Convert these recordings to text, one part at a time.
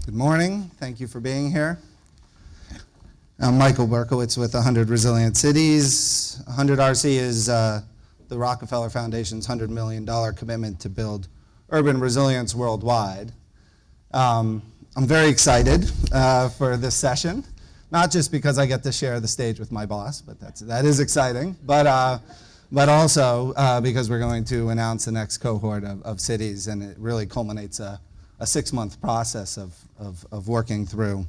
Good morning. Thank you for being here. I'm Michael Berkowitz with 100 Resilient Cities. 100 RC is the Rockefeller Foundation's $100 million commitment to build urban resilience worldwide. I'm very excited for this session, not just because I get to share the stage with my boss, but that is exciting, but also because we're going to announce the next cohort of cities, and it really culminates a 6-month process of working through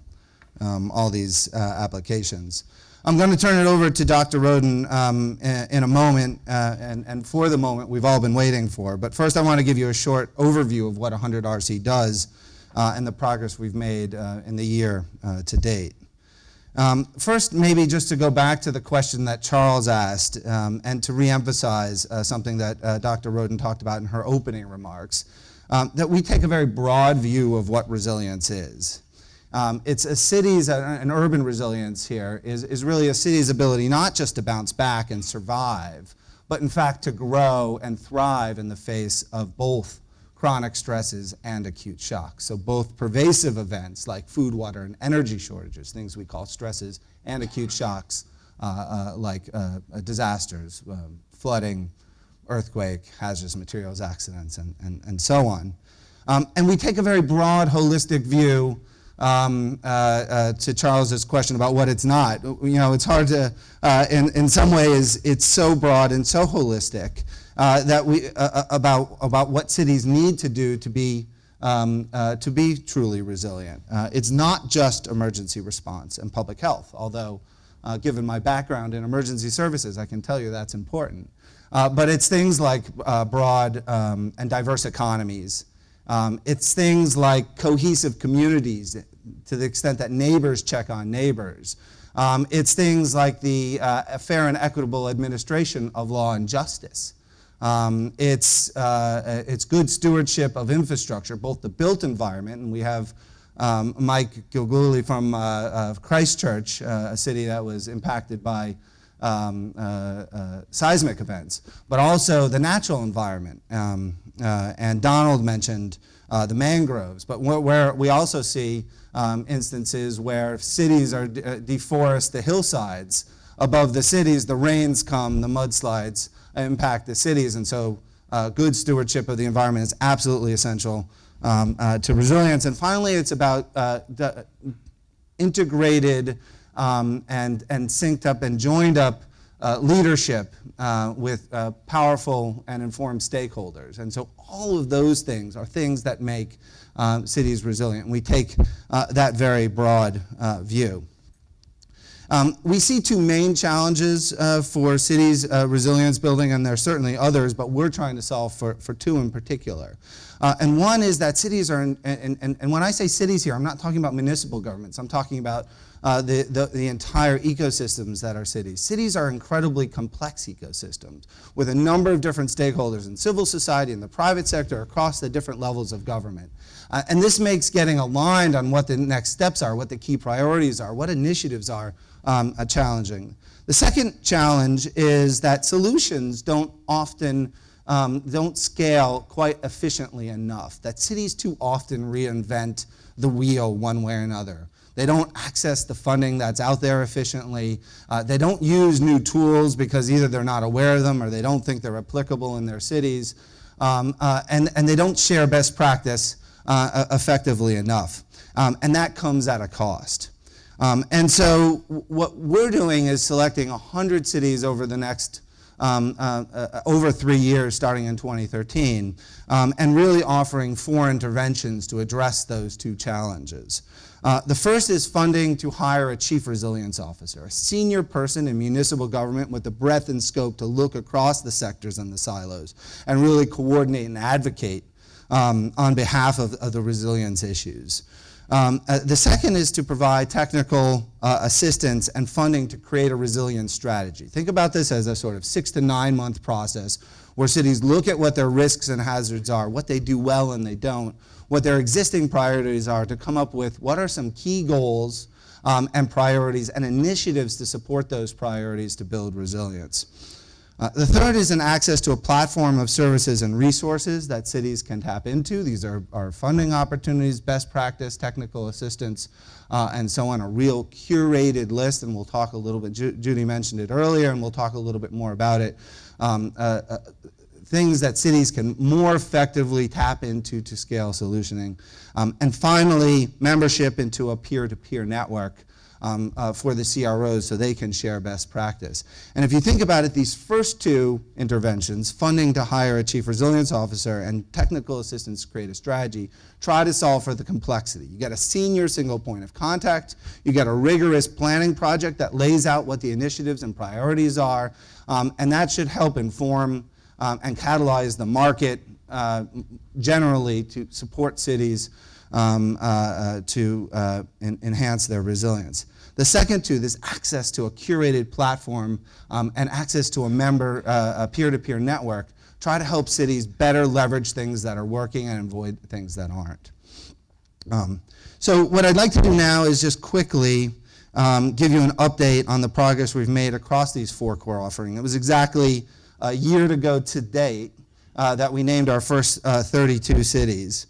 all these applications. I'm going to turn it over to Dr. Roden in a moment, and for the moment we've all been waiting for. But first I want to give you a short overview of what 100 RC does and the progress we've made in the year to date. First, maybe just to go back to the question that Charles asked and to reemphasize something that Dr. Roden talked about in her opening remarks, that we take a very broad view of what resilience is. It's a city's, an urban resilience here is really a city's ability not just to bounce back and survive, but in fact to grow and thrive in the face of both chronic stresses and acute shocks. So both pervasive events like food, water, and energy shortages, things we call stresses, and acute shocks like disasters, flooding, earthquake, hazardous materials accidents, and so on. And we take a very broad, holistic view to Charles's question about what it's not. You know, it's hard to, in some ways, it's so broad and so holistic that we about what cities need to do to be truly resilient. It's not just emergency response and public health, although given my background in emergency services, I can tell you that's important. But it's things like broad and diverse economies. It's things like cohesive communities to the extent that neighbors check on neighbors. It's things like the fair and equitable administration of law and justice. It's good stewardship of infrastructure, both the built environment, and we have Mike Gilguli from Christchurch, a city that was impacted by seismic events, but also the natural environment. And Donald mentioned the mangroves, but where we also see instances where cities are deforest the hillsides. Above the cities, the rains come, the mudslides impact the cities, and so good stewardship of the environment is absolutely essential to resilience. And finally, it's about the integrated and synced up and joined up leadership with powerful and informed stakeholders. And so all of those things are things that make cities resilient. We take that very broad view. We see two main challenges for cities resilience building, and there are certainly others, but we're trying to solve for two in particular. And one is that cities are, and when I say cities here, I'm not talking about municipal governments, I'm talking about the entire ecosystems that are cities. Cities are incredibly complex ecosystems with a number of different stakeholders in civil society, in the private sector, across the different levels of government. And this makes getting aligned on what the next steps are, what the key priorities are, what initiatives are challenging. The second challenge is that solutions don't often don't scale quite efficiently enough, that cities too often reinvent the wheel one way or another. They don't access the funding that's out there efficiently. They don't use new tools because either they're not aware of them or they don't think they're applicable in their cities. And they don't share best practice effectively enough. And that comes at a cost. And so what we're doing is selecting 100 cities over the next over 3 years starting in 2013 and really offering 4 interventions to address those two challenges. The first is funding to hire a chief resilience officer, a senior person in municipal government with the breadth and scope to look across the sectors and the silos and really coordinate and advocate on behalf of the resilience issues. The second is to provide technical assistance and funding to create a resilience strategy. Think about this as a sort of 6 to 9 month process where cities look at what their risks and hazards are, what they do well and they don't, what their existing priorities are, to come up with what are some key goals and priorities and initiatives to support those priorities to build resilience. The third is an access to a platform of services and resources that cities can tap into. These are funding opportunities, best practice, technical assistance, and so on, a real curated list, and we'll talk a little bit, Judy mentioned it earlier, and we'll talk a little bit more about it. Things that cities can more effectively tap into to scale solutioning. And finally, membership into a peer-to-peer network for the CROs so they can share best practice. And if you think about it, these first two interventions, funding to hire a chief resilience officer and technical assistance to create a strategy, try to solve for the complexity. You get a senior single point of contact, you get a rigorous planning project that lays out what the initiatives and priorities are, and that should help inform and catalyze the market generally to support cities to enhance their resilience. The second two, this access to a curated platform and access to a peer-to-peer network, try to help cities better leverage things that are working and avoid things that aren't. So what I'd like to do now is just quickly give you an update on the progress we've made across these four core offerings. It was exactly a year ago to date that we named our first 32 cities.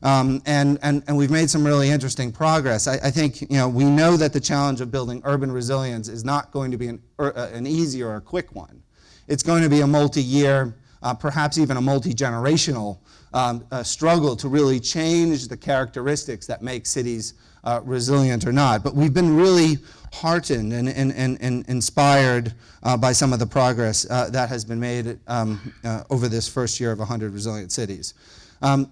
And we've made some really interesting progress. I think we know that the challenge of building urban resilience is not going to be an easy or a quick one. It's going to be a multi-year, perhaps even a multi-generational struggle to really change the characteristics that make cities resilient or not. But we've been really heartened and inspired by some of the progress that has been made over this first year of 100 resilient cities.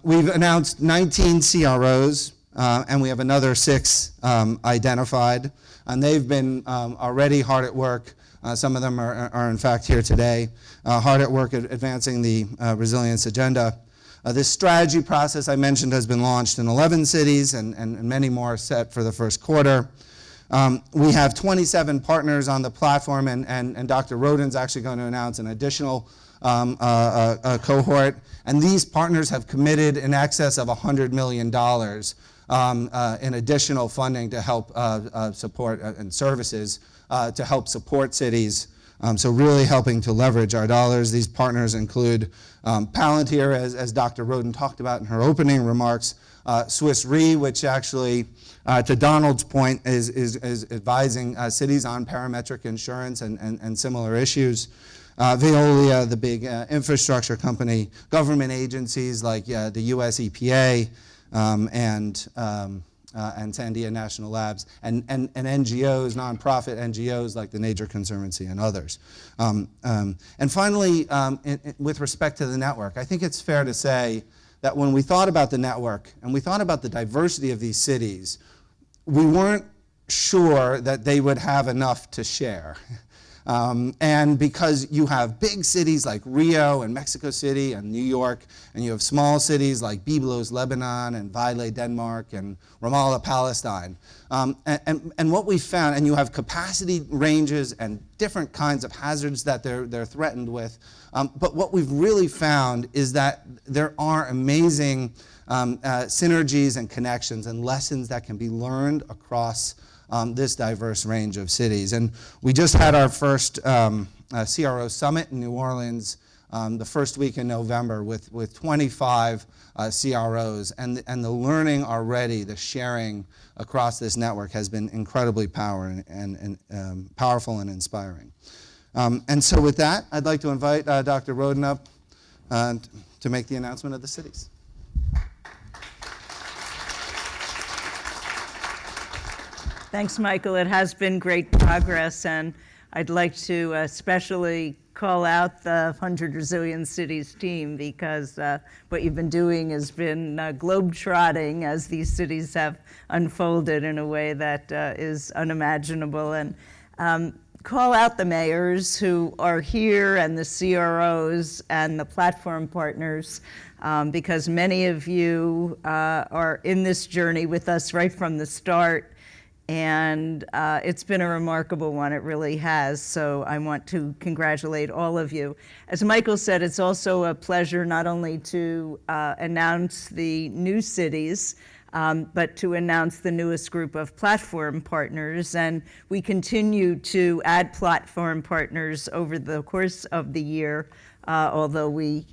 We've announced 19 CROs, and we have another 6 identified, and they've been already hard at work. Some of them are in fact here today, hard at work at advancing the resilience agenda. This strategy process I mentioned has been launched in 11 cities, and many more are set for the first quarter. We have 27 partners on the platform, and Dr. Roden's actually going to announce an additional cohort, and these partners have committed in excess of $100 million in additional funding to help support and services to help support cities. So really helping to leverage our dollars. These partners include Palantir, as Dr. Roden talked about in her opening remarks, Swiss Re, which actually, to Donald's point, is advising cities on parametric insurance and similar issues. Veolia, the big infrastructure company, government agencies like the US EPA and Sandia National Labs, and NGOs, nonprofit NGOs like the Nature Conservancy and others. And finally, with respect to the network, I think it's fair to say that when we thought about the network and we thought about the diversity of these cities, we weren't sure that they would have enough to share. And because you have big cities like Rio and Mexico City and New York, and you have small cities like Byblos, Lebanon, and Vejle, Denmark, and Ramallah, Palestine. And what we found, and you have capacity ranges and different kinds of hazards that they're threatened with. But what we've really found is that there are amazing synergies and connections and lessons that can be learned across this diverse range of cities. And we just had our first CRO summit in New Orleans the first week in November with 25 CROs, and the learning already, the sharing across this network has been incredibly powerful and inspiring. And so with that, I'd like to invite Dr. Roden up to make the announcement of the cities. Thanks, Michael. It has been great progress, and I'd like to especially call out the 100 Resilient Cities team, because what you've been doing has been globe-trotting as these cities have unfolded in a way that is unimaginable. And call out the mayors who are here and the CROs and the platform partners, because many of you are in this journey with us right from the start. And it's been a remarkable one, it really has. So I want to congratulate all of you. As Michael said, it's also a pleasure not only to announce the new cities, but to announce the newest group of platform partners. And we continue to add platform partners over the course of the year, although we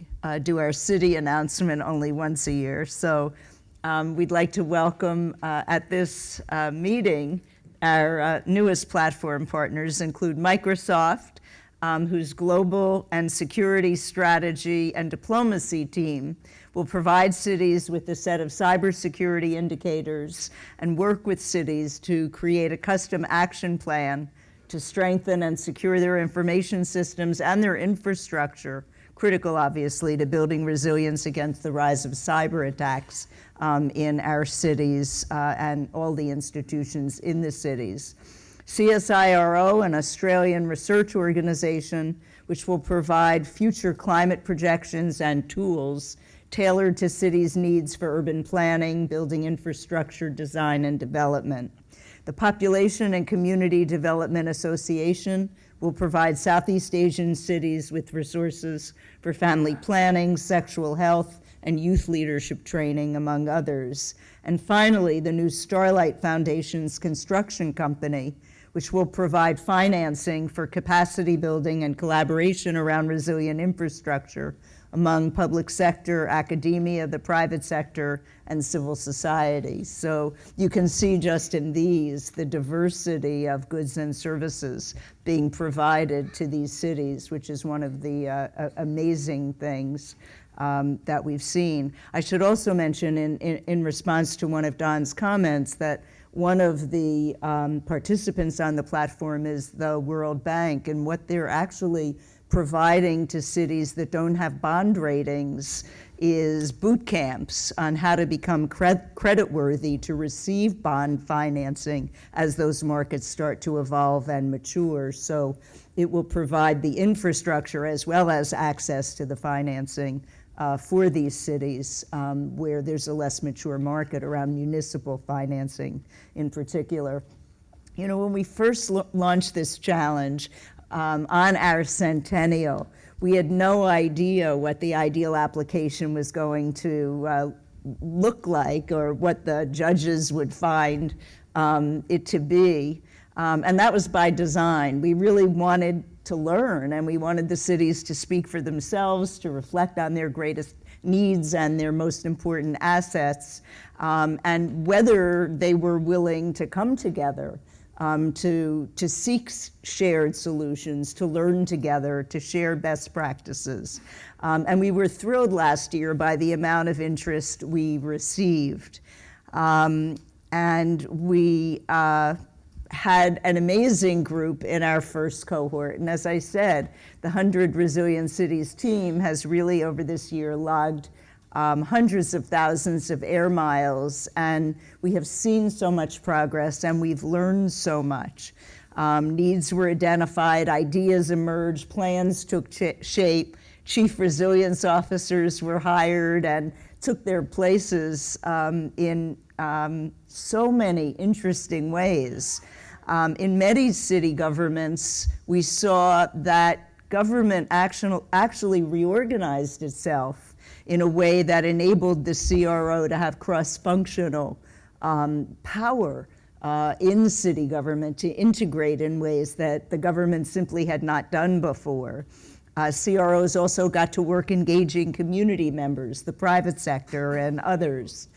do our city announcement only once a year. So we'd like to welcome at this meeting our newest platform partners include Microsoft, whose global and security strategy and diplomacy team will provide cities with a set of cybersecurity indicators and work with cities to create a custom action plan to strengthen and secure their information systems and their infrastructure, critical, obviously, to building resilience against the rise of cyber attacks in our cities and all the institutions in the cities. CSIRO, an Australian research organization, which will provide future climate projections and tools tailored to cities' needs for urban planning, building infrastructure design and development. The Population and Community Development Association will provide Southeast Asian cities with resources for family planning, sexual health, and youth leadership training, among others. And finally, the new Starlight Foundation's construction company, which will provide financing for capacity building and collaboration around resilient infrastructure among public sector, academia, the private sector, and civil society. So you can see just in these the diversity of goods and services being provided to these cities, which is one of the amazing things that we've seen. I should also mention in response to one of Don's comments that one of the participants on the platform is the World Bank, and what they're actually providing to cities that don't have bond ratings is boot camps on how to become creditworthy to receive bond financing as those markets start to evolve and mature. So it will provide the infrastructure as well as access to the financing for these cities where there's a less mature market around municipal financing in particular. You know, when we first launched this challenge on our centennial, we had no idea what the ideal application was going to look like or what the judges would find it to be. And that was by design. We really wanted to learn, and we wanted the cities to speak for themselves, to reflect on their greatest needs and their most important assets, and whether they were willing to come together to seek shared solutions, to learn together, to share best practices. And we were thrilled last year by the amount of interest we received. And we had an amazing group in our first cohort. And as I said, the 100 Resilient Cities team has really over this year logged hundreds of thousands of air miles, and we have seen so much progress and we've learned so much. Needs were identified, ideas emerged, plans took shape, chief resilience officers were hired and took their places in so many interesting ways. In many city governments, we saw that government actually reorganized itself in a way that enabled the CRO to have cross-functional power in city government to integrate in ways that the government simply had not done before. CROs also got to work engaging community members, the private sector, and others.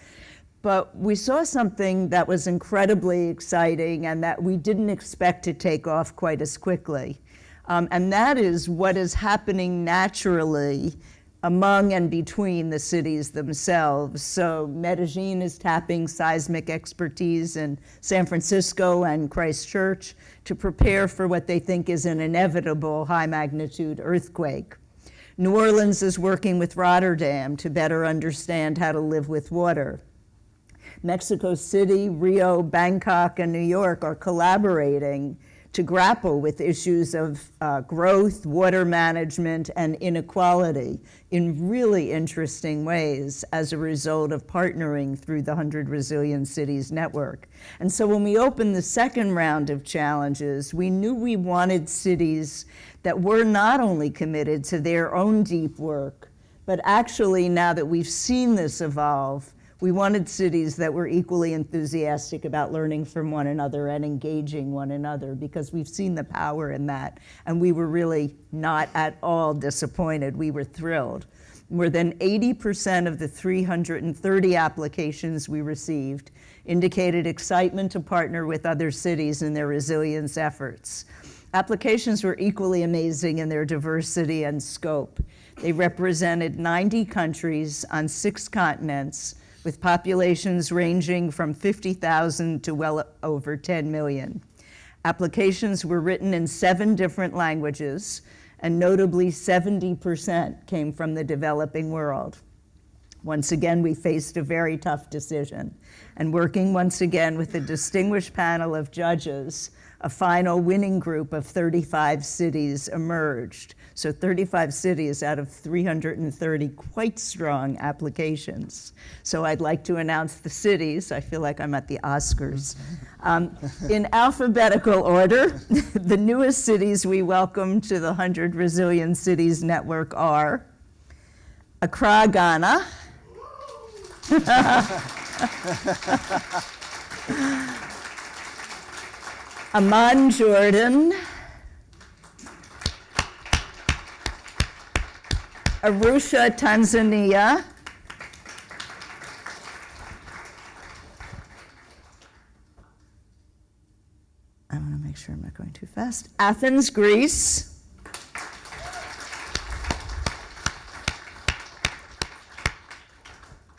But we saw something that was incredibly exciting and that we didn't expect to take off quite as quickly. And that is what is happening naturally among and between the cities themselves. So Medellin is tapping seismic expertise in San Francisco and Christchurch to prepare for what they think is an inevitable high magnitude earthquake. New Orleans is working with Rotterdam to better understand how to live with water. Mexico City, Rio, Bangkok, and New York are collaborating to grapple with issues of growth, water management, and inequality in really interesting ways as a result of partnering through the 100 Resilient Cities network. And so when we opened the second round of challenges, we knew we wanted cities that were not only committed to their own deep work, but actually now that we've seen this evolve, We wanted cities that were equally enthusiastic about learning from one another and engaging one another, because we've seen the power in that, and we were really not at all disappointed. We were thrilled. More than 80% of the 330 applications we received indicated excitement to partner with other cities in their resilience efforts. Applications were equally amazing in their diversity and scope. They represented 90 countries on 6 continents, with populations ranging from 50,000 to well over 10 million. Applications were written in 7 different languages, and notably 70% came from the developing world. Once again, we faced a very tough decision, and working once again with a distinguished panel of judges, a final winning group of 35 cities emerged. So 35 cities out of 330 quite strong applications. So I'd like to announce the cities. I feel like I'm at the Oscars. In alphabetical order, the newest cities we welcome to the 100 Resilient Cities Network are Accra, Ghana, Amman, Jordan, Arusha, Tanzania, I want to make sure I'm not going too fast, Athens, Greece,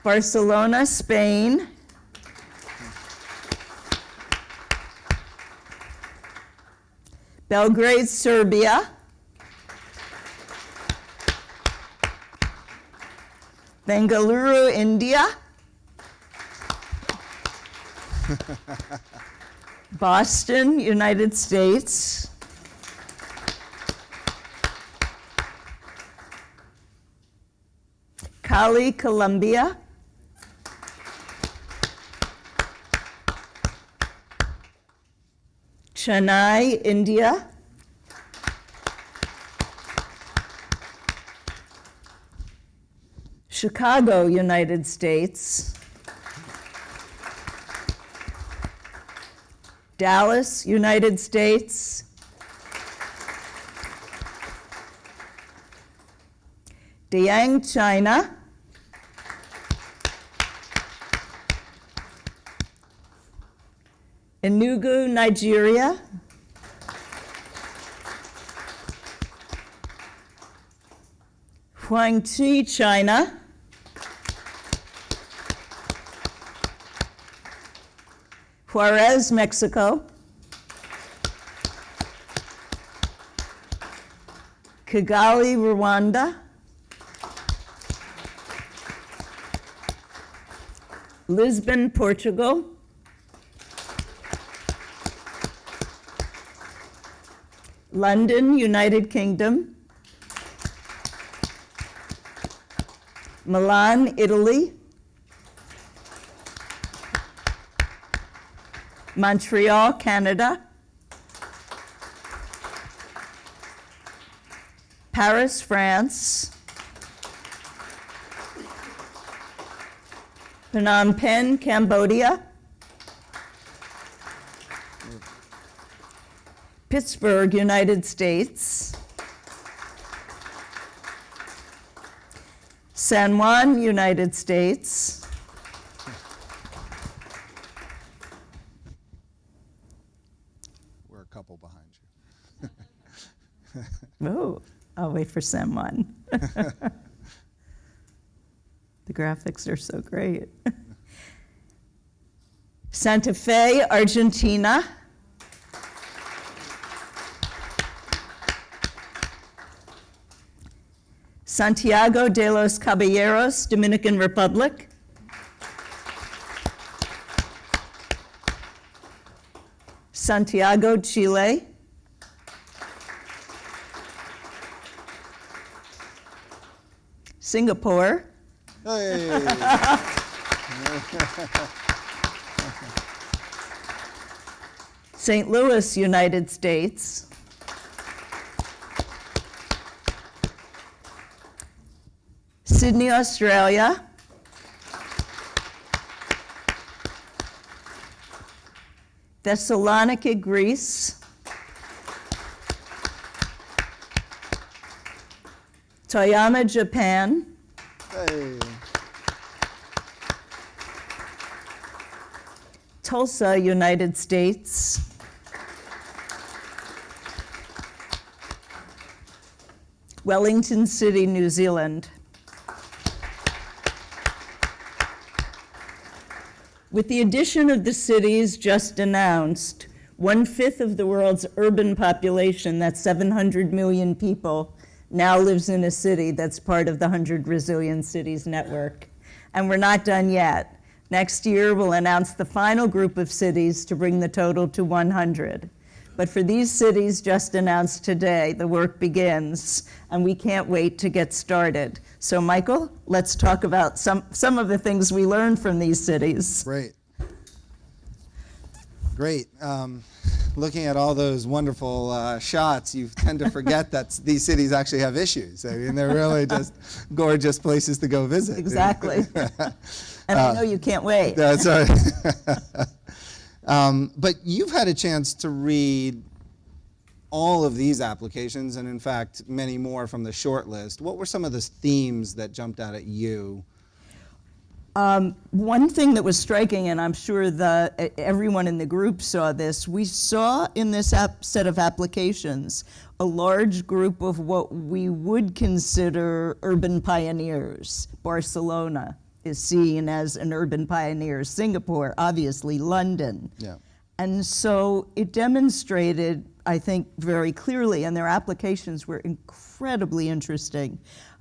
Barcelona, Spain, Belgrade, Serbia, Bengaluru, India, Boston, United States, Cali, Colombia, Chennai, India, Chicago, United States, Dallas, United States, Dayang, China, Enugu, Nigeria, Huangqi, China, Juarez, Mexico, Kigali, Rwanda, Lisbon, Portugal, London, United Kingdom, Milan, Italy, Montreal, Canada, Paris, France, Phnom Penh, Cambodia, Pittsburgh, United States, San Juan, United States, We're a couple behind you. oh, I'll wait for San Juan. The graphics are so great. Santa Fe, Argentina, Santiago de los Caballeros, Dominican Republic, Santiago, Chile, Singapore, Hey. St. Louis, United States, Sydney, Australia, Thessaloniki, Greece. Toyama, Japan. Hey. Tulsa, United States. Wellington City, New Zealand. With the addition of the cities just announced, 1/5 of the world's urban population, that's 700 million people, now lives in a city that's part of the 100 Resilient Cities Network. And we're not done yet. Next year, we'll announce the final group of cities to bring the total to 100. But for these cities just announced today, the work begins, and we can't wait to get started. So Michael, let's talk about some of the things we learned from these cities. Great. Great. Looking at all those wonderful shots, you tend to forget that these cities actually have issues. I mean, they're really just gorgeous places to go visit. Exactly. And I know you can't wait. That's right. But you've had a chance to read all of these applications, and in fact, many more from the short list. What were some of the themes that jumped out at you? One thing that was striking, and I'm sure everyone in the group saw this, we saw in this set of applications a large group of what we would consider urban pioneers. Barcelona is seen as an urban pioneer. Singapore, obviously, London. Yeah. And so it demonstrated, I think, very clearly, and their applications were incredibly interesting,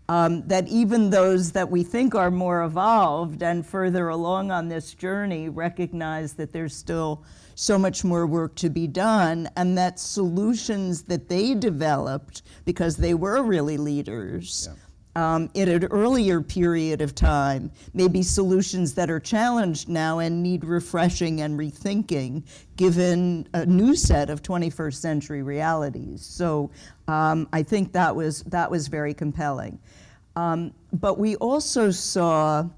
that even those that we think are more evolved and further along on this journey recognize that there's still so much more work to be done, and that solutions that they developed, because they were really leaders, in an earlier period of time, maybe solutions that are challenged now and need refreshing and rethinking given a new set of 21st century realities. So I think that was very compelling. But we also saw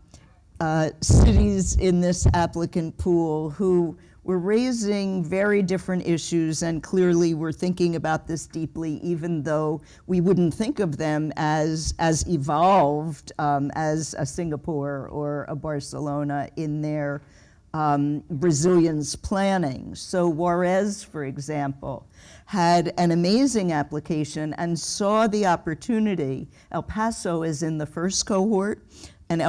cities in this applicant pool who were raising very different issues and clearly were thinking about this deeply, even though we wouldn't think of them as evolved as a Singapore or a Barcelona in their resilience planning. So Juarez, for example, had an amazing application and saw the opportunity. El Paso is in the first cohort, and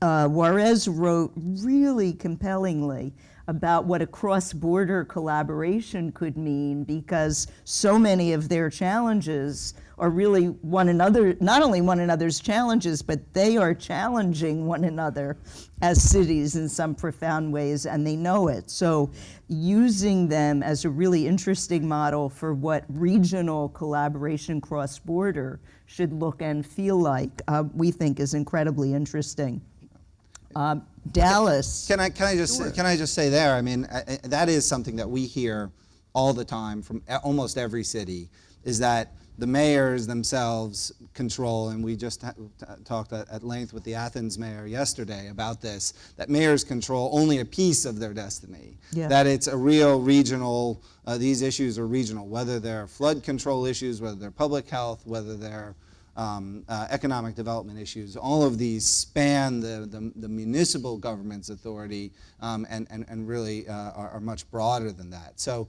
Juarez wrote really compellingly about what a cross-border collaboration could mean, because so many of their challenges are really one another, not only one another's challenges, but they are challenging one another as cities in some profound ways, and they know it. So using them as a really interesting model for what regional collaboration cross-border should look and feel like, we think is incredibly interesting. Dallas. Can I just say there? I mean, that is something that we hear all the time from almost every city, is that the mayors themselves control, and we just talked at length with the Athens mayor yesterday about this, that mayors control only a piece of their destiny. Yeah. That it's a real regional, these issues are regional, whether they're flood control issues, whether they're public health, whether they're economic development issues. All of these span the municipal government's authority and really are much broader than that. So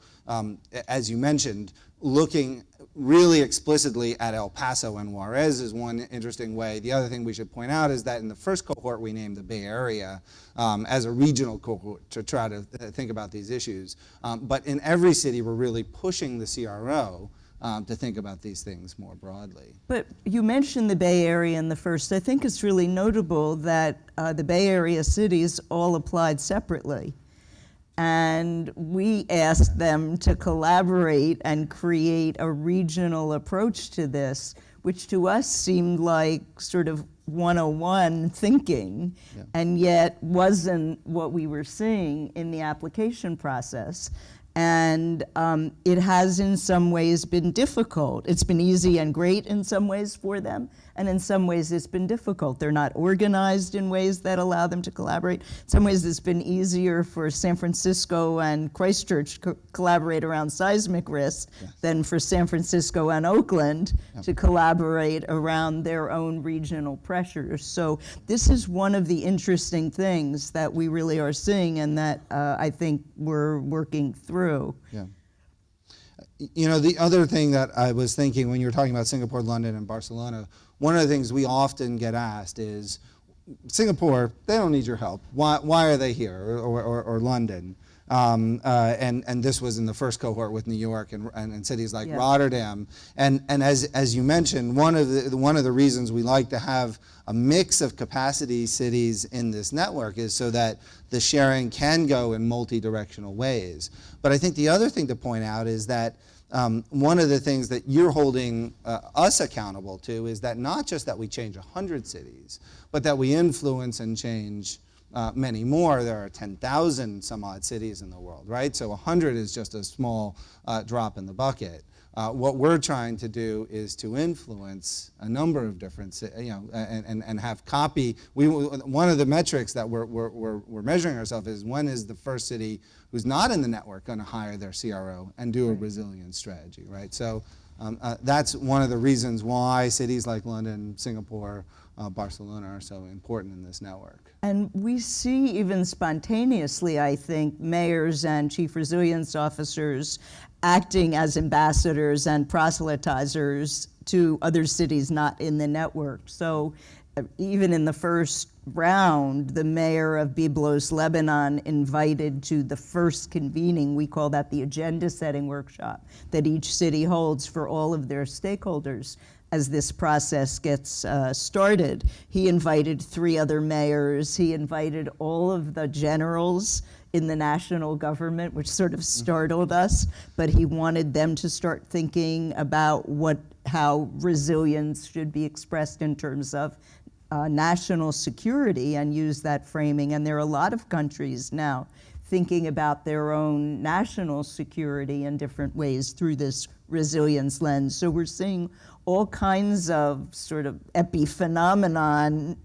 as you mentioned, looking really explicitly at El Paso and Juarez is one interesting way. The other thing we should point out is that in the first cohort we named the Bay Area as a regional cohort to try to think about these issues. But in every city we're really pushing the CRO to think about these things more broadly. But you mentioned the Bay Area in the first. I think it's really notable that the Bay Area cities all applied separately. And we asked them to collaborate and create a regional approach to this, which to us seemed like sort of 101 thinking, and yet wasn't what we were seeing in the application process. And it has in some ways been difficult. It's been easy and great in some ways for them, And in some ways, it's been difficult. They're not organized in ways that allow them to collaborate. In some ways, it's been easier for San Francisco and Christchurch to collaborate around seismic risk than for San Francisco and Oakland to collaborate around their own regional pressures. So this is one of the interesting things that we really are seeing and that I think we're working through. Yeah. You know, the other thing that I was thinking when you were talking about Singapore, London, and Barcelona, one of the things we often get asked is, Singapore, they don't need your help. Why are they here? Or London? And this was in the first cohort with New York and cities like Rotterdam. And as you mentioned, one of the reasons we like to have a mix of capacity cities in this network is so that the sharing can go in multi-directional ways. But I think the other thing to point out is that one of the things that you're holding us accountable to is that not just that we change 100 cities, but that we influence and change many more. There are 10,000 some odd cities in the world, right? So 100 is just a small drop in the bucket. What we're trying to do is to influence a number of different, and have copy. One of the metrics that we're measuring ourselves is, when is the first city who's not in the network going to hire their CRO and do a resilience strategy, right? So that's one of the reasons why cities like London, Singapore, Barcelona are so important in this network. And we see even spontaneously, I think, mayors and chief resilience officers acting as ambassadors and proselytizers to other cities not in the network. So even in the first round, the mayor of Byblos, Lebanon, invited to the first convening, we call that the agenda setting workshop, that each city holds for all of their stakeholders. As this process gets started, he invited 3 other mayors. He invited all of the generals in the national government, which sort of startled us, but he wanted them to start thinking about how resilience should be expressed in terms of national security and use that framing. And there are a lot of countries now thinking about their own national security in different ways through this resilience lens. So we're seeing all kinds of sort of epiphenomenon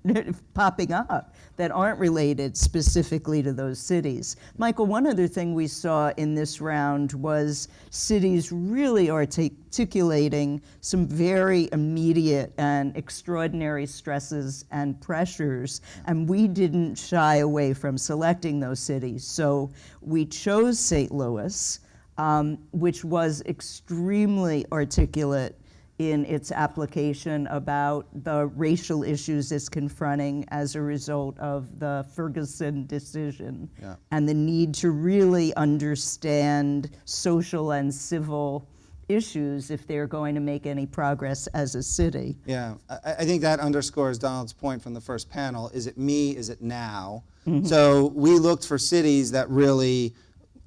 popping up that aren't related specifically to those cities. Michael, one other thing we saw in this round was cities really articulating some very immediate and extraordinary stresses and pressures, and we didn't shy away from selecting those cities. So we chose St. Louis, which was extremely articulate in its application about the racial issues it's confronting as a result of the Ferguson decision and the need to really understand social and civil issues if they're going to make any progress as a city. Yeah, I think that underscores Donald's point from the first panel. Is it me? Is it now? So we looked for cities that really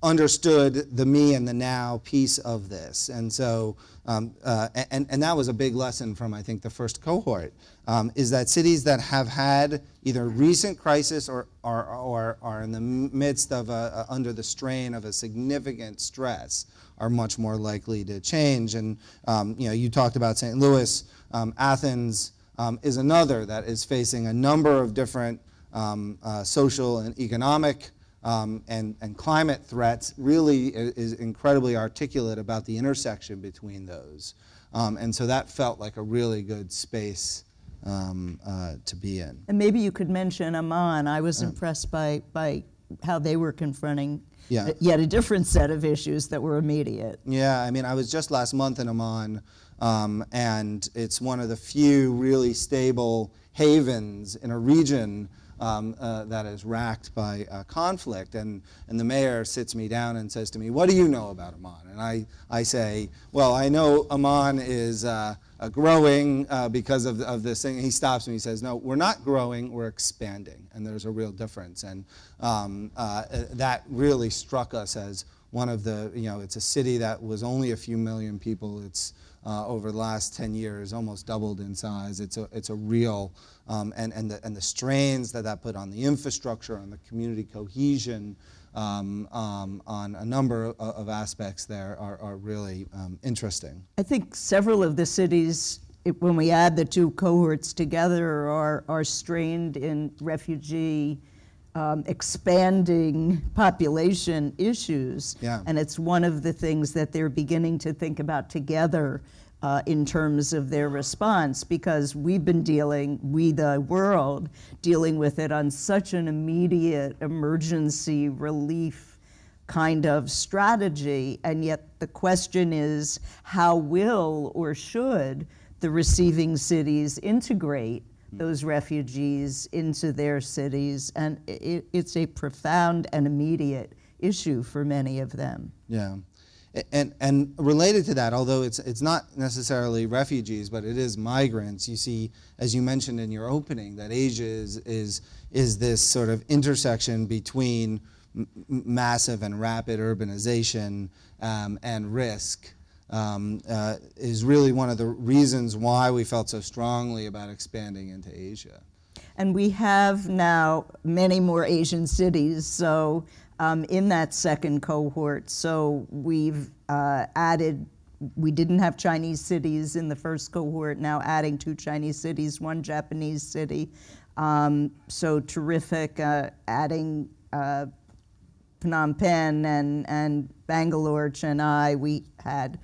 understood the me and the now piece of this. And so, and that was a big lesson from, I think, the first cohort, is that cities that have had either recent crisis or are in the midst of under the strain of a significant stress are much more likely to change. And you talked about St. Louis. Athens is another that is facing a number of different social and economic and climate threats. Really is incredibly articulate about the intersection between those. And so that felt like a really good space to be in. And maybe you could mention Amman. I was impressed by how they were confronting yet a different set of issues that were immediate. Yeah, I mean, I was just last month in Amman, and it's one of the few really stable havens in a region that is racked by conflict, and the mayor sits me down and says to me, "What do you know about Amman?" And I say, "Well, I know Amman is growing because of this thing." He stops me. He says, "No, we're not growing. We're expanding, and there's a real difference." And that really struck us as one of the, it's a city that was only a few million people. It's over the last 10 years almost doubled in size. It's a real and the strains that put on the infrastructure, on the community cohesion, on a number of aspects there are really interesting. I think several of the cities when we add the two cohorts together, are strained in refugee expanding population issues. Yeah. And it's one of the things that they're beginning to think about together in terms of their response, because we've been we the world, dealing with it on such an immediate emergency relief kind of strategy, and yet the question is, how will or should the receiving cities integrate those refugees into their cities? And it's a profound and immediate issue for many of them. Yeah. And related to that, although it's not necessarily refugees, but it is migrants, you see, as you mentioned in your opening, that Asia is this sort of intersection between massive and rapid urbanization and risk, is really one of the reasons why we felt so strongly about expanding into Asia. And we have now many more Asian cities, so in that second cohort. So we've added, we didn't have Chinese cities in the first cohort, now adding 2 Chinese cities, 1 Japanese city. So terrific, adding Phnom Penh and Bangalore, Chennai. We had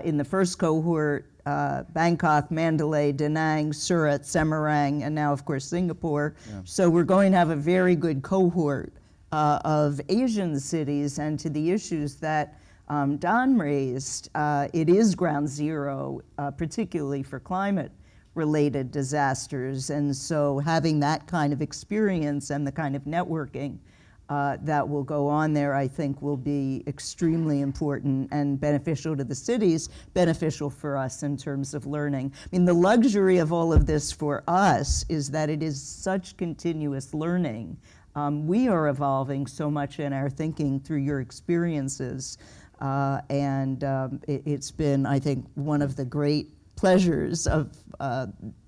in the first cohort Bangkok, Mandalay, Da Nang, Surat, Semarang, and now of course Singapore. Yeah. So we're going to have a very good cohort of Asian cities. And to the issues that Don raised, it is ground zero, particularly for climate-related disasters. And so having that kind of experience and the kind of networking that will go on there, I think, will be extremely important and beneficial to the cities, beneficial for us in terms of learning. I mean, the luxury of all of this for us is that it is such continuous learning. We are evolving so much in our thinking through your experiences, and it's been, I think, one of the great pleasures of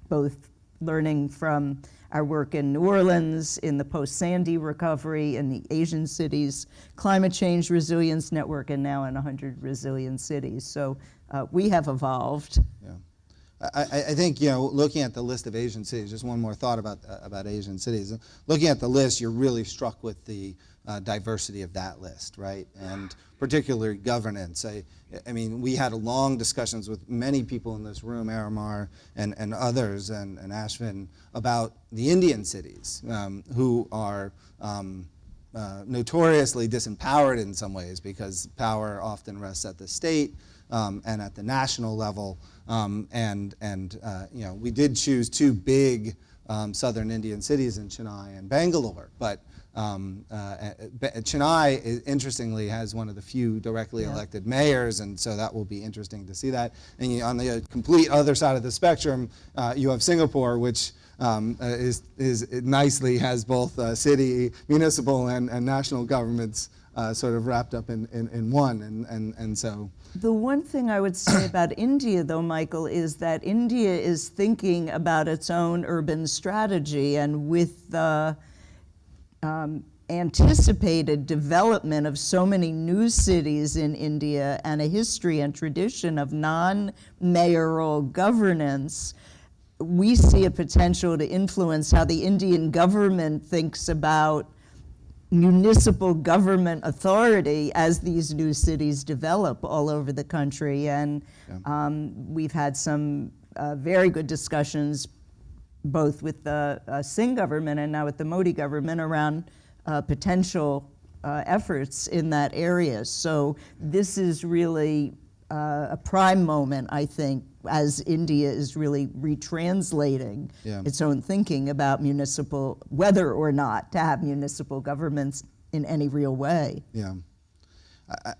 both learning from our work in New Orleans, in the post-Sandy recovery, in the Asian cities, Climate Change Resilience Network, and now in 100 resilient cities. So we have evolved. Yeah. I think, you know, looking at the list of Asian cities, just one more thought about Asian cities. Looking at the list, you're really struck with the diversity of that list, right? And particularly governance. I mean, we had long discussions with many people in this room, Aramar and others, and Ashvin, about the Indian cities, who are notoriously disempowered in some ways, because power often rests at the state and at the national level. You know, we did choose 2 big southern Indian cities in Chennai and Bangalore, but Chennai, interestingly, has one of the few directly elected mayors, and so that will be interesting to see that. And on the complete other side of the spectrum, you have Singapore, which it nicely has both city, municipal, and national governments sort of wrapped up in one, and so. The one thing I would say about India, though, Michael, is that India is thinking about its own urban strategy, and with the anticipated development of so many new cities in India and a history and tradition of non-mayoral governance, we see a potential to influence how the Indian government thinks about municipal government authority as these new cities develop all over the country. And we've had some very good discussions both with the Singh government and now with the Modi government around potential efforts in that area. So this is really a prime moment, I think, as India is really retranslating its own thinking about municipal, whether or not to have municipal governments in any real way. Yeah.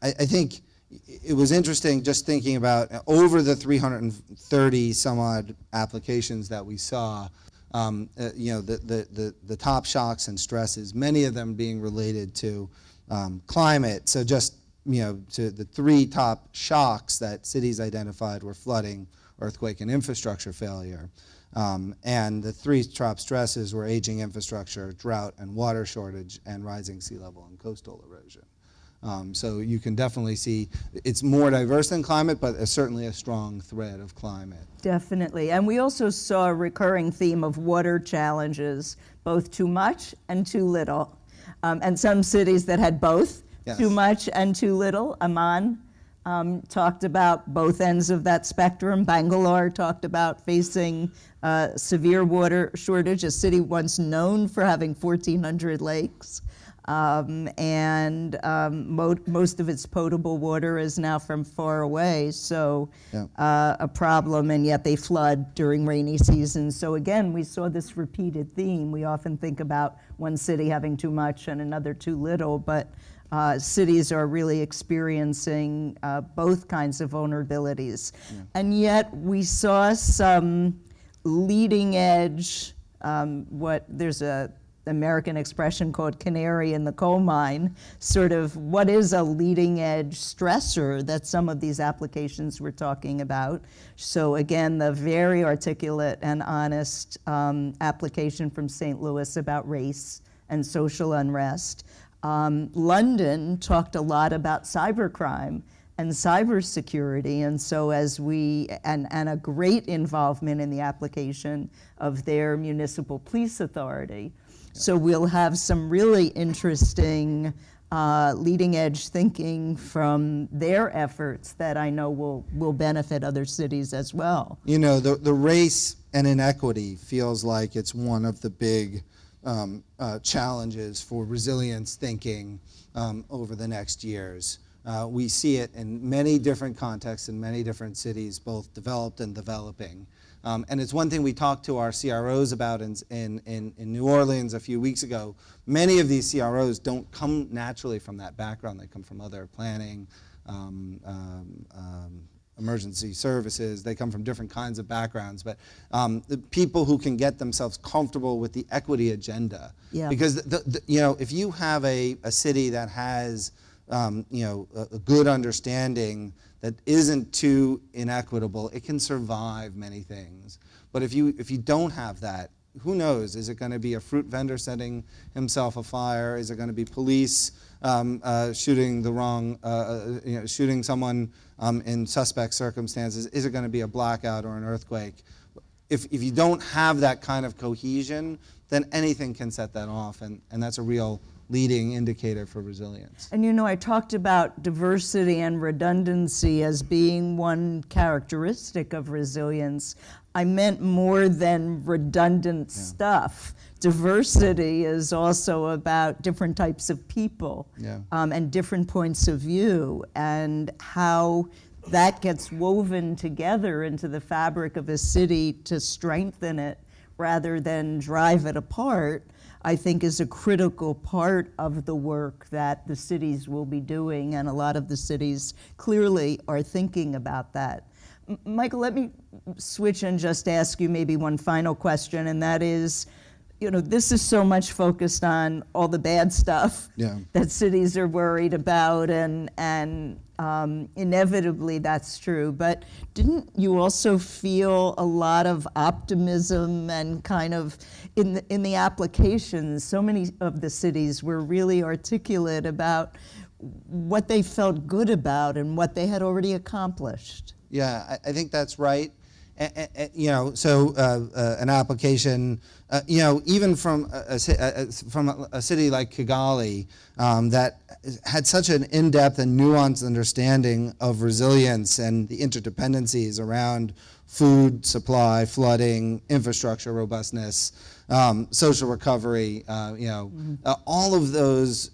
I think it was interesting just thinking about over the 330 some odd applications that we saw, you know, the top shocks and stresses, many of them being related to climate. So just, you know, to the 3 top shocks that cities identified were flooding, earthquake, and infrastructure failure. And the 3 top stresses were aging infrastructure, drought and water shortage, and rising sea level and coastal erosion. So you can definitely see it's more diverse than climate, but certainly a strong thread of climate. Definitely. And we also saw a recurring theme of water challenges, both too much and too little. And some cities that had both, Yes. too much and too little. Amman talked about both ends of that spectrum. Bangalore talked about facing severe water shortage, a city once known for having 1,400 lakes. Most of its potable water is now from far away, so a problem, and yet they flood during rainy seasons. So again, we saw this repeated theme. We often think about one city having too much and another too little, but cities are really experiencing both kinds of vulnerabilities. And yet we saw some leading edge, there's a American expression called canary in the coal mine, sort of what is a leading edge stressor that some of these applications we're talking about. So again, the very articulate and honest application from St. Louis about race and social unrest. London talked a lot about cybercrime and cybersecurity, and so and a great involvement in the application of their municipal police authority. So we'll have some really interesting leading edge thinking from their efforts that I know will benefit other cities as well. You know, the race and inequity feels like it's one of the big challenges for resilience thinking over the next years. We see it in many different contexts in many different cities, both developed and developing. And it's one thing we talked to our CROs about in New Orleans a few weeks ago. Many of these CROs don't come naturally from that background. They come from other planning, emergency services. They come from different kinds of backgrounds. But the people who can get themselves comfortable with the equity agenda. Yeah. Because you know, if you have a city that has you know, a good understanding that isn't too inequitable, it can survive many things. But if you don't have that, who knows? Is it going to be a fruit vendor setting himself afire? Is it going to be police shooting the wrong, you know, shooting someone in suspect circumstances? Is it going to be a blackout or an earthquake? If you don't have that kind of cohesion, then anything can set that off, and that's a real leading indicator for resilience. And you know, I talked about diversity and redundancy as being one characteristic of resilience. I meant more than redundant stuff. Diversity is also about different types of people and different points of view, and how that gets woven together into the fabric of a city to strengthen it rather than drive it apart, I think is a critical part of the work that the cities will be doing, and a lot of the cities clearly are thinking about that. Michael, let me switch and just ask you maybe one final question, and that is, you know, this is so much focused on all the bad stuff that cities are worried about, and inevitably that's true. But didn't you also feel a lot of optimism and kind of in the applications? So many of the cities were really articulate about what they felt good about and what they had already accomplished. Yeah, I think that's right. You know, so an application, you know, even from a city like Kigali that had such an in-depth and nuanced understanding of resilience and the interdependencies around food supply, flooding, infrastructure robustness, social recovery, you know, all of those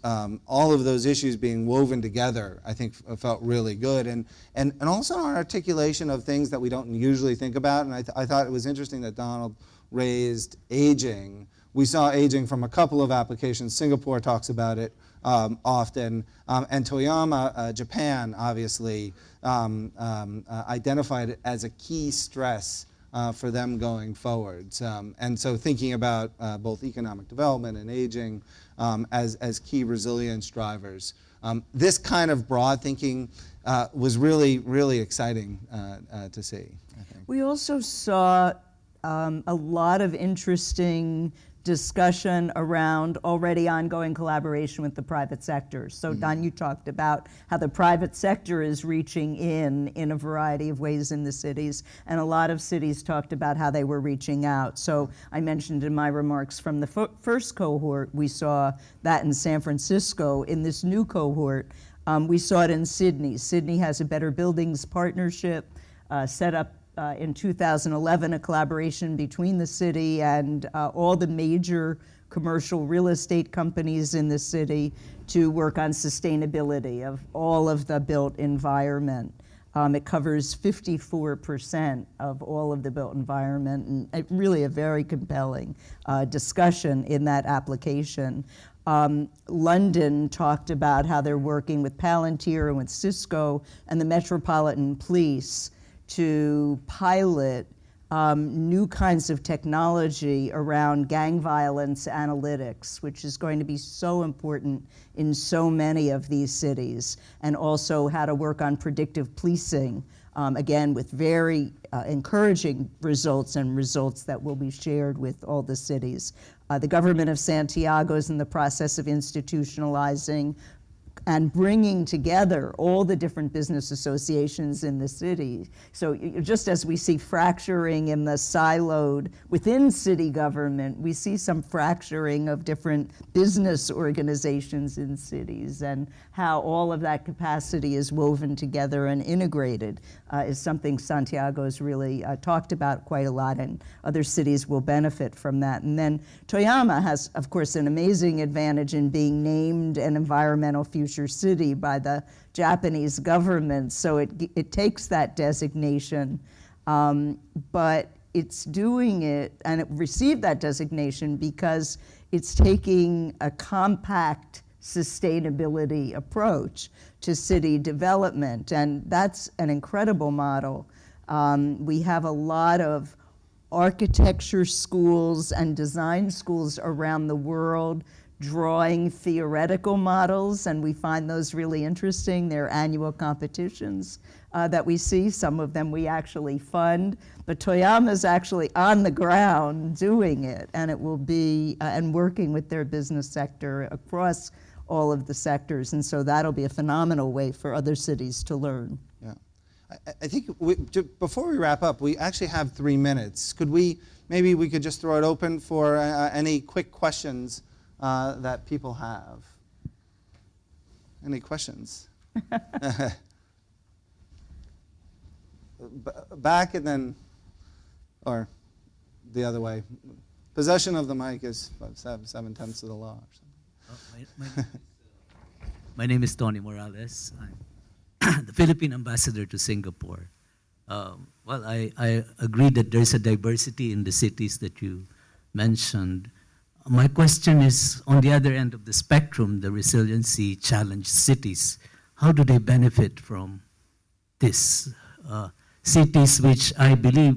issues being woven together, I think felt really good, and also our articulation of things that we don't usually think about. And I thought it was interesting that Donald raised aging. We saw aging from a couple of applications. Singapore talks about it often, and Toyama, Japan, obviously identified it as a key stress for them going forwards. And so thinking about both economic development and aging as key resilience drivers. This kind of broad thinking was really, really exciting to see, I think. We also saw a lot of interesting discussion around already ongoing collaboration with the private sector. So Don, you talked about how the private sector is reaching in a variety of ways in the cities, and a lot of cities talked about how they were reaching out. So I mentioned in my remarks from the first cohort, we saw that in San Francisco. In this new cohort, we saw it in Sydney. Sydney has a Better Buildings partnership set up in 2011, a collaboration between the city and all the major commercial real estate companies in the city to work on sustainability of all of the built environment. It covers 54% of all of the built environment, and really a very compelling discussion in that application. London talked about how they're working with Palantir and with Cisco and the Metropolitan Police to pilot new kinds of technology around gang violence analytics, which is going to be so important in so many of these cities, and also how to work on predictive policing, again, with very encouraging results and results that will be shared with all the cities. The government of Santiago is in the process of institutionalizing and bringing together all the different business associations in the city. So just as we see fracturing in the siloed within city government, we see some fracturing of different business organizations in cities, and how all of that capacity is woven together and integrated is something Santiago's really talked about quite a lot, and other cities will benefit from that. And then Toyama has, of course, an amazing advantage in being named an environmental future city by the Japanese government, so it takes that designation, but it's doing it, and it received that designation because it's taking a compact sustainability approach to city development, and that's an incredible model. We have a lot of architecture schools and design schools around the world drawing theoretical models, and we find those really interesting. There are annual competitions that we see. Some of them we actually fund, but Toyama's actually on the ground doing it, and it will be, and working with their business sector across all of the sectors, and so that'll be a phenomenal way for other cities to learn. Yeah. I think before we wrap up, we actually have 3 minutes. Maybe we could just throw it open for any quick questions that people have. Any questions? Back and then, or the other way. Possession of the mic is 7/10 of the law. Or something. My name is Tony Morales. I'm the Philippine ambassador to Singapore. Well, I agree that there's a diversity in the cities that you mentioned. My question is, on the other end of the spectrum, the resiliency challenged cities, how do they benefit from this? Cities which I believe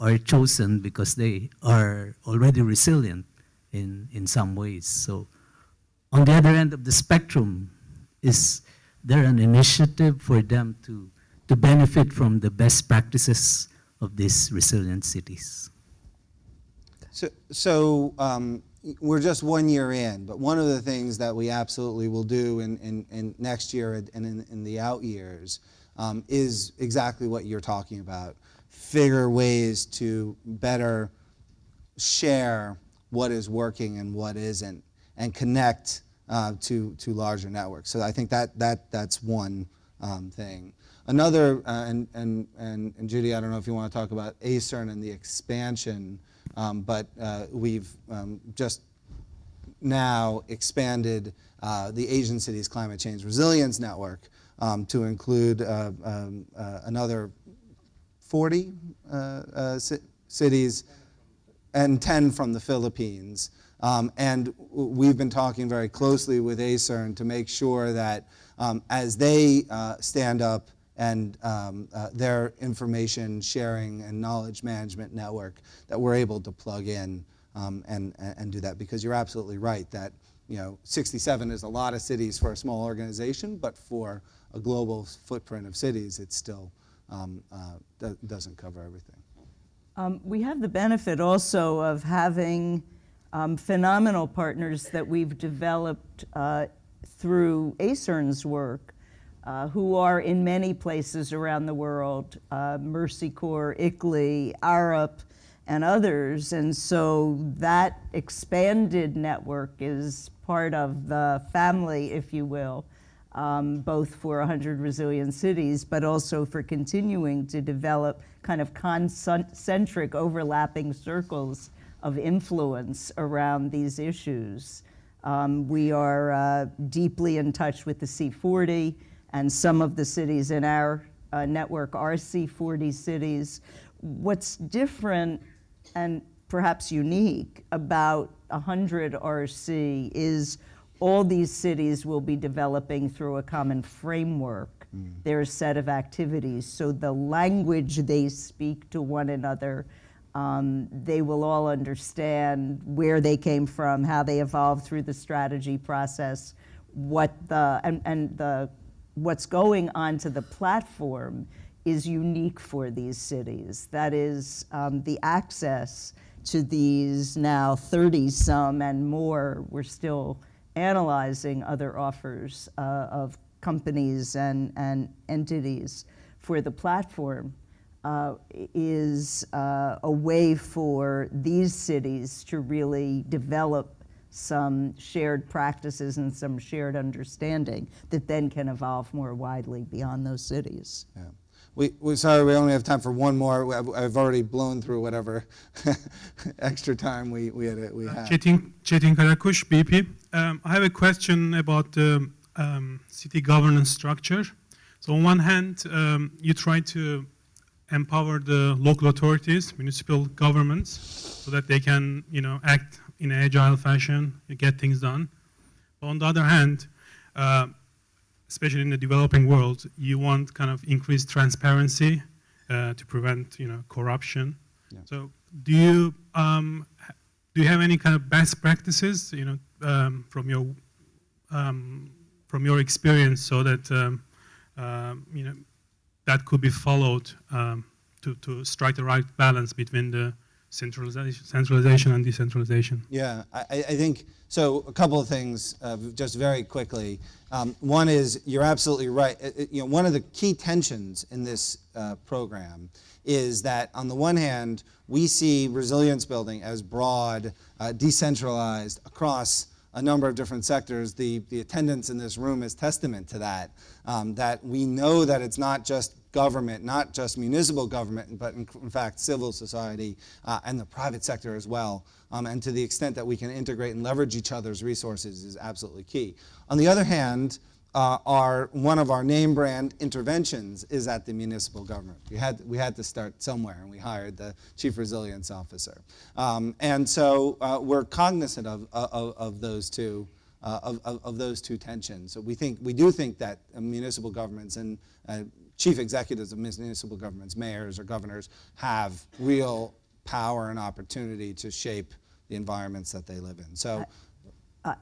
are chosen because they are already resilient in some ways. So on the other end of the spectrum, is there an initiative for them to benefit from the best practices of these resilient cities? So we're just 1 year in, but one of the things that we absolutely will do in next year and in the out years is exactly what you're talking about. Figure ways to better share what is working and what isn't, and connect to larger networks. So I think that's one thing. Another, and Judy, I don't know if you want to talk about ACCCRN and the expansion, but we've just now expanded the Asian Cities Climate Change Resilience Network to include another 40 cities and 10 from the Philippines. And we've been talking very closely with ACCCRN to make sure that as they stand up and their information sharing and knowledge management network, that we're able to plug in and do that. Because you're absolutely right that 67 is a lot of cities for a small organization, but for a global footprint of cities, it still doesn't cover everything. We have the benefit also of having phenomenal partners that we've developed through ACCCRN's work, who are in many places around the world, Mercy Corps, ICLEI, ARUP, and others. And so that expanded network is part of the family, if you will, both for 100 Resilient Cities, but also for continuing to develop kind of concentric overlapping circles of influence around these issues. We are deeply in touch with the C40, and some of the cities in our network are C40 cities. What's different and perhaps unique about 100 RC is all these cities will be developing through a common framework, their set of activities. So the language they speak to one another, they will all understand where they came from, how they evolved through the strategy process, what's going onto the platform is unique for these cities. That is, the access to these now 30-some and more, we're still analyzing other offers of companies and entities for the platform, is a way for these cities to really develop some shared practices and some shared understanding that then can evolve more widely beyond those cities. Yeah. We're sorry, we only have time for one more. I've already blown through whatever extra time we had. Chetin Karakush, BP. I have a question about the city governance structure. So on one hand, you try to empower the local authorities, municipal governments, so that they can, act in an agile fashion, get things done. But on the other hand, especially in the developing world, you want kind of increased transparency to prevent, corruption. Yeah. So do you have any kind of best practices, from your experience, so that that could be followed to strike the right balance between the centralization and decentralization? Yeah, I think, so a couple of things just very quickly. One is, you're absolutely right. One of the key tensions in this program is that on the one hand, we see resilience building as broad, decentralized across a number of different sectors. The attendance in this room is testament to that, that we know that it's not just government, not just municipal government, but in fact civil society and the private sector as well. And to the extent that we can integrate and leverage each other's resources is absolutely key. On the other hand, one of our name brand interventions is at the municipal government. We had to start somewhere, and we hired the Chief Resilience Officer. And so we're cognizant of those two tensions. So we do think that municipal governments and chief executives of municipal governments, mayors or governors, have real power and opportunity to shape the environments that they live in. So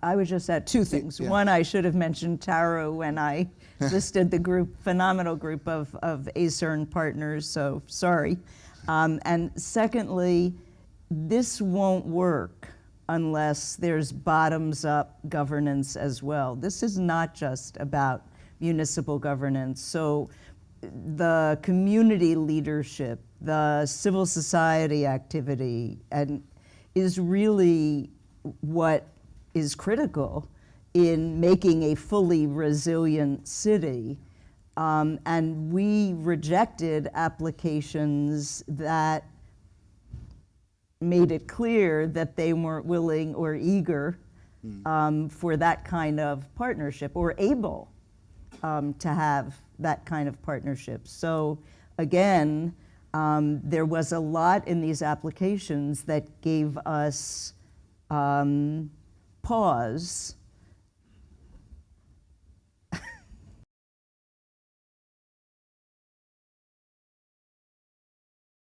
I would just add two things. Yeah. One, I should have mentioned Taro when I listed the phenomenal group of ACCCRN partners, so sorry. And secondly, this won't work unless there's bottoms-up governance as well. This is not just about municipal governance. So the community leadership, the civil society activity, is really what is critical in making a fully resilient city. And we rejected applications that made it clear that they weren't willing or eager for that kind of partnership, or able to have that kind of partnership. So again, there was a lot in these applications that gave us pause